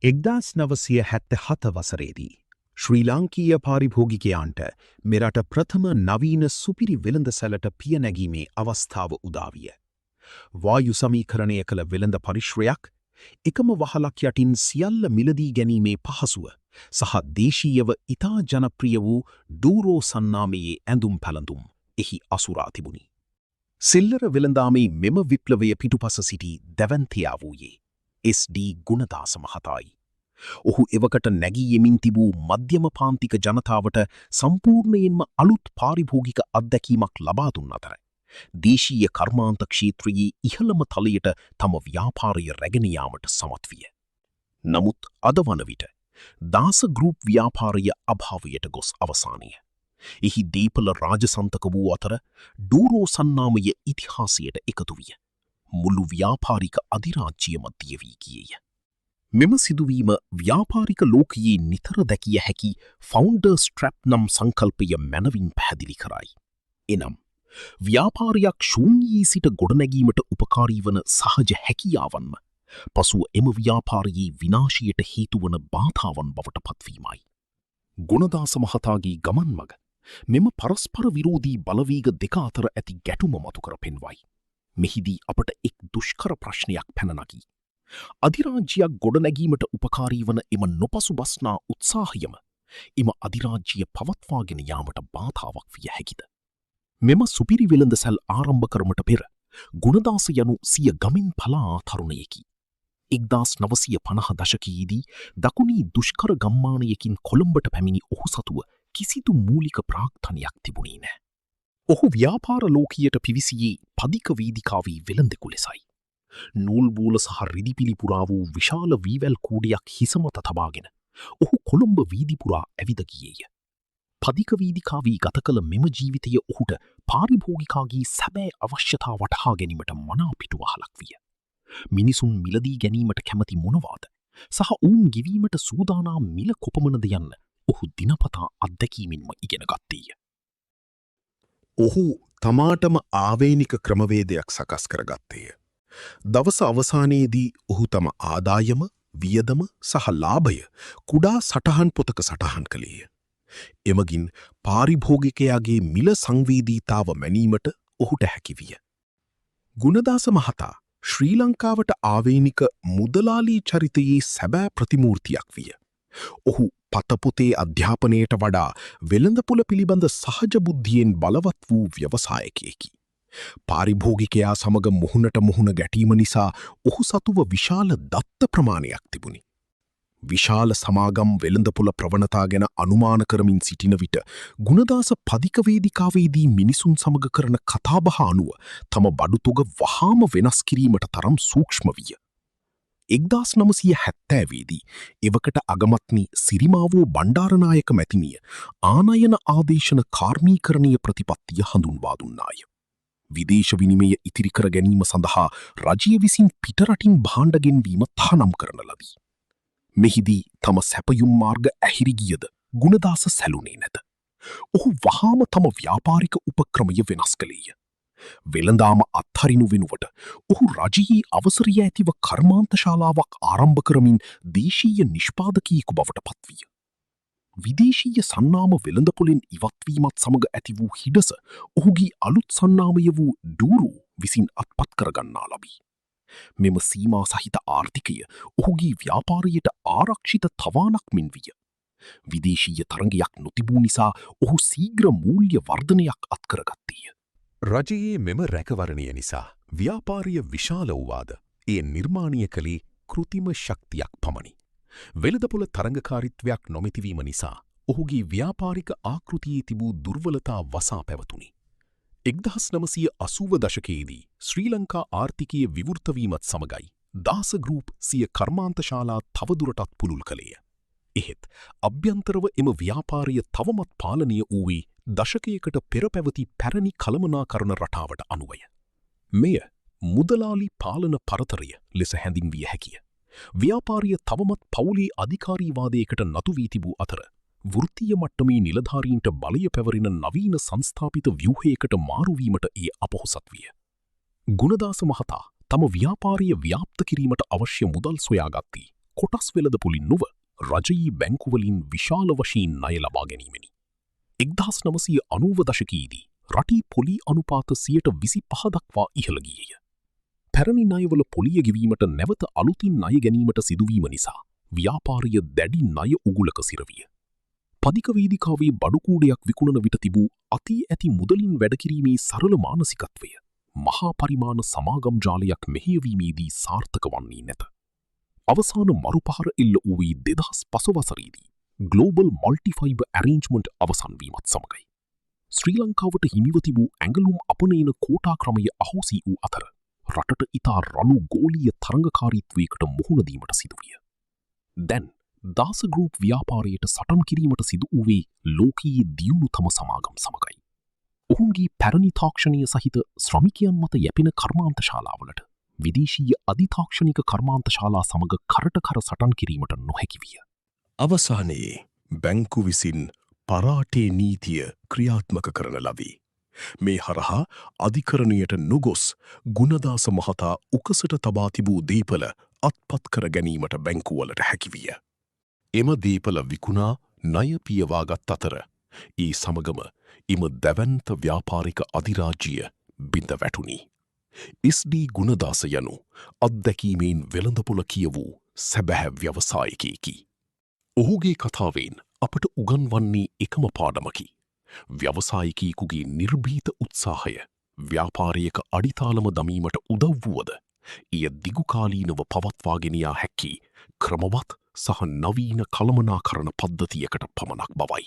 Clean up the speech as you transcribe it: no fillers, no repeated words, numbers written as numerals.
1977 වසරේදී ශ්‍රී ලාංකීය පාරිභෝගිකයන්ට මෙරට ප්‍රථම නවීන සුපිරි වෙළඳ සැලට පිය නැගීමේ අවස්ථාව උදා විය. වායු සමීකරණය කළ වෙළඳ පරිශ්‍රයක්, එකම වහලක් යටින් සියල්ල මිලදී ගැනීමේ පහසුව සහ දේශීයව ඉතා ජනප්‍රිය වූ ඩූරෝ සන්නාමයේ ඇඳුම් පැළඳුම් එහි අසුරා තිබුණි. සිල්ලර වෙළඳාමේ මෙම විප්ලවය පිටුපස සිටි දැවැන්තයා වූයේ SD ගුණදාස මහතායි. ඔහු එවකට නැගී යමින් තිබූ මධ්‍යම පාන්තික ජනතාවට සම්පූර්ණයෙන්ම අලුත් පාරිභෝගික අත්දැකීමක් ලබා දුන් අතර දේශීය කර්මාන්ත ක්ෂේත්‍රයේ ඉහළම තලයට තම ව්‍යාපාරය රැගෙන යාමට සමත් විය. නමුත් අද වන විට දාස ගෲප් ව්‍යාපාරය අභාවයට ගොස් අවසානය. එහි දීපල රාජසන්තක වූ අතර ඩූරෝ සන්නාමය ඉතිහාසයට එකතු විය. මුළු ව්‍යාපාරික අධිරාජ්‍යයම දිය වී ගියේය. මෙම සිදුවීම ව්‍යාපාරික ලෝකයේ නිතර දැකිය හැකි ෆවුන්ඩර්ස් ට්‍රැප් නම් සංකල්පය මැනවින් පැහැදිලි කරයි. එනම් ව්‍යාපාරයක් ශූන්‍යී සිට ගොඩනැගීමට උපකාරී වන සහජ හැකියාවන්ම පසුව එම ව්‍යාපාරයේ විනාශයට හේතුවන බාධාවන් බවට පත්වීමයි. ගුණදාස මහතාගේ ගමන් මග මෙම පරස්පර විරෝධී බලවේග දෙක අතර ඇති ගැටුම මතු කර පෙන්වයි. මෙහිදී අපට එක් දුෂ්කර ප්‍රශ්නයක් පැන නගී. අධිරාජ්‍යයක් ගොඩනැගීමට උපකාරී වන එම නොපසුබස්නා උත්සාහයම එම අධිරාජ්‍යය පවත්වාගෙන යාමට බාධාවක් විය හැකිද? මෙම සුපිරි වෙළඳසැල් ආරම්භ කරමට පෙර ගුණදාස යනු සිය ගමින් පලා තරුණයෙකි. 1950 දශකයේදී දකුණී දුෂ්කර ගම්මානයකින් කොළඹට පැමිණි ඔහු සතුව කිසිදු මූලික ප්‍රාග්ධනයක් තිබුණේ නැහැ. ඔහු ව්‍යාපාර ලෝකයට පිවිසියේ පදික වේදිකාවේ වෙළඳෙකු ලෙසයි. නූල් බූල සහ රිදිපිලි පුරා වූ විශාල වීවැල් කූඩයක් හිස මත තබාගෙන ඔහු කොළඹ වීදි පුරා ඇවිද ගියේය. පදික වේදිකාවේ ගත කළ මෙම ජීවිතය ඔහුට පාරිභෝගිකාගේ සැබෑ අවශ්‍යතා වටහා ගැනීමට මනා පිටුවහලක් විය. මිනිසුන් මිලදී ගැනීමට කැමති මොනවාද සහ ඔවුන් ගෙවීමට සූදානම් මිල කොපමණද යන්න ඔහු දිනපතා අත්දැකීමෙන්ම ඉගෙන ගත්තේය. ඔහු තමාටම ආවේනික ක්‍රමවේදයක් සකස් කරගත්තේය. දවස අවසානයේදී ඔහු තම ආදායම, වියදම සහ ලාභය කුඩා සටහන් පොතක සටහන් කළේය. එමගින් පාරිභෝගිකයාගේ මිල සංවේදීතාව මැනීමට ඔහුට හැකි විය. ගුණදාස මහතා ශ්‍රී ලංකාවට ආවේනික මුදලාලී චරිතයේ සැබෑ ප්‍රතිමූර්තියක් විය. ඔහු පතපොතේ අධ්‍යාපනයට වඩා වෙළඳපොළ පිළිබඳ සහජ බුද්ධියෙන් බලවත් වූ ව්‍යවසායකයෙකි. පාරිභෝගිකයා සමග මුහුණට මුහුණ ගැටීම නිසා ඔහු සතුව විශාල දත්ත ප්‍රමාණයක් තිබුණි. විශාල සමාගම් වෙළඳපොළ ප්‍රවණතා ගැන අනුමාන කරමින් සිටින විට ගුණදාස පදික වේදිකාවේදී මිනිසුන් සමග කරන කතාබහ අනුව තම බඩු තොග වහාම වෙනස් කිරීමට තරම් සූක්ෂම විය. 1970 එවකට අගමත්නි සිරිමාවෝ බණ්ඩාරනායක මැතිනිය ආනයන ආදේශන කාර්මීකරණීය ප්‍රතිපත්තිය හඳුන්වා දුන්නාය. විදේශ විනිමය ඉතිරි කර ගැනීම සඳහා රජය විසින් පිටරටින් භාණ්ඩ ගෙන්වීම තහනම් කරන ලදී. මෙහිදී තම සැපයුම් මාර්ග ඇහිරි ගියද ගුණදාස සැලුනේ නැත. ඔහු වහාම තම ව්‍යාපාරික උපක්‍රමය වෙනස් කළේය. වෙළඳාම අත්හරිනු වෙනුවට ඔහු රජයේ අවසරය ඇතිව කර්මාන්තශාලාවක් ආරම්භ කරමින් දේශීය නිෂ්පාදකයෙකු බවට පත්විය. විදේශීය සන්නාම වෙළඳපොළෙන් ඉවත්වීමත් සමග ඇති වූ හිඩස ඔහුගේ අලුත් සන්නාමය වූ ඩූරෝ විසින් අත්පත් කරගන්නා ලබී. මෙම සීමා සහිත ආර්ථිකය ඔහුගේ ව්‍යාපාරයට ආරක්ෂිත තවානක් මෙන් විය. විදේශීය තරඟයක් නොතිබූ නිසා ඔහු ශීඝ්‍ර මූල්‍ය වර්ධනයක් අත්කරගත්තේය. රජයේ මෙම රැකවරණය නිසා ව්‍යාපාරය විශාල වූවාද එය නිර්මාණය කළේ කෘතිම ශක්තියක් පමණි. වෙළඳපොළ තරඟකාරීත්වයක් නොමැතිවීම නිසා ඔහුගේ ව්‍යාපාරික ආකෘතියේ තිබූ දුර්වලතා වසා පැවතුණි. 1980 දශකයේදී ශ්‍රී ලංකා ආර්ථිකයේ විවෘතවීමත් සමගයි දාස ගෲප් සිය කර්මාන්තශාලා තවදුරටත් පුළුල් කළේය. එහෙත් අභ්‍යන්තරව එම ව්‍යාපාරය තවමත් පාලනය වූයේ දශකයකට පෙර පැවති පැරණි කළමනාකරණ රටාවට අනුවය. මෙය මුදලාලි පාලන පරතරය ලෙස හැඳින්විය හැකිය. ව්‍යාපාරය තවමත් පවුලේ අධිකාරීවාදයකට නතු වී තිබූ අතර වෘත්තීය මට්ටමේ නිලධාරීන්ට බලය පැවරෙන නවීන සංස්ථාපිත ව්‍යුහයකට මාරුවීමට එය අපොහොසත් විය. ගුණදාස මහතා තම ව්‍යාපාරය ව්‍යාප්ත කිරීමට අවශ්‍ය මුදල් සොයාගත්තී කොටස් වෙළඳපොලින් නොව රජයේ බැංකුවලින් විශාල වශයෙන් ණය ලබා ගැනීමෙනි. 1990 දශකයේදී රටේ පොලි අනුපාත 25% දක්වා ඉහළ ගියේය. පැරණි ණයවල පොලිය ගෙවීමට නැවත අලුතින් ණය ගැනීමට සිදුවීම නිසා ව්‍යාපාරය දැඩි ණය උගුලක සිරවිය. පදික වේදිකාවේ බඩු කූඩයක් විකුණන විට තිබූ අති ඇති මුදලින් වැඩකිරීමේ සරල මානසිකත්වය මහා පරිමාණ සමාගම් ජාලයක් මෙහෙයවීමේදී සාර්ථක වන්නේ නැත. අවසාන මරුපහර එල්ල වූයේ 2005 වසරේදී ග්ලෝබල් මල්ටිෆයිබර් ඇරේන්ජ්මන්ට් අවසන් වීමත් සමගයි. ශ්‍රී ලංකාවට හිමිව තිබූ ඇඟලුම් අපනයන කෝටා ක්‍රමය අහෝසි වූ අතර රටට ඉතා රළු ගෝලීය තරඟකාරීත්වයකට මුහුණ දීමට සිදුවිය. දැන් දාස ගෲප් ව්‍යාපාරයට සටන් කිරීමට සිදු වූයේ ලෝකයේ දියුණුතම සමාගම් සමගයි. ඔවුන්ගේ පැරණි තාක්ෂණය සහිත ශ්‍රමිකයන් මත යැපෙන කර්මාන්තශාලාවලට විදේශීය අධිතාක්ෂණික කර්මාන්තශාලා සමග කරට කර සටන් කිරීමට නොහැකි විය. අවසානයේ බැංකු විසින් පරාටේ නීතිය ක්‍රියාත්මක කරන ලදී. මේ හරහා අධිකරණයට නොගොස් ගුණදාස මහතා උකසට තබා තිබූ දීපල අත්පත් කර ගැනීමට බැංකුවලට හැකිවිය. එම දීපල විකුණා ණය පියවාගත් අතර ඒ සමගම එම දැවැන්ත ව්‍යාපාරික අධිරාජ්‍යය බිඳ වැටුණි. එස්.ඩී. ගුණදාස යනු අත්දැකීමෙන් වෙළඳපොළ කියවූ සැබෑ ව්‍යවසායකයෙකි. ඔහුගේ කතාවෙන් අපට උගන්වන්නේ එකම පාඩමකි. ව්‍යවසායකයෙකුගේ නිර්භීත උත්සාහය ව්‍යාපාරයක අඩිතාලම දමීමට උදව් වුවද එය දිගුකාලීනව පවත්වාගෙන යා හැකි ක්‍රමවත් සහ නවීන කළමනාකරණ පද්ධතියකට පමණක් බවයි.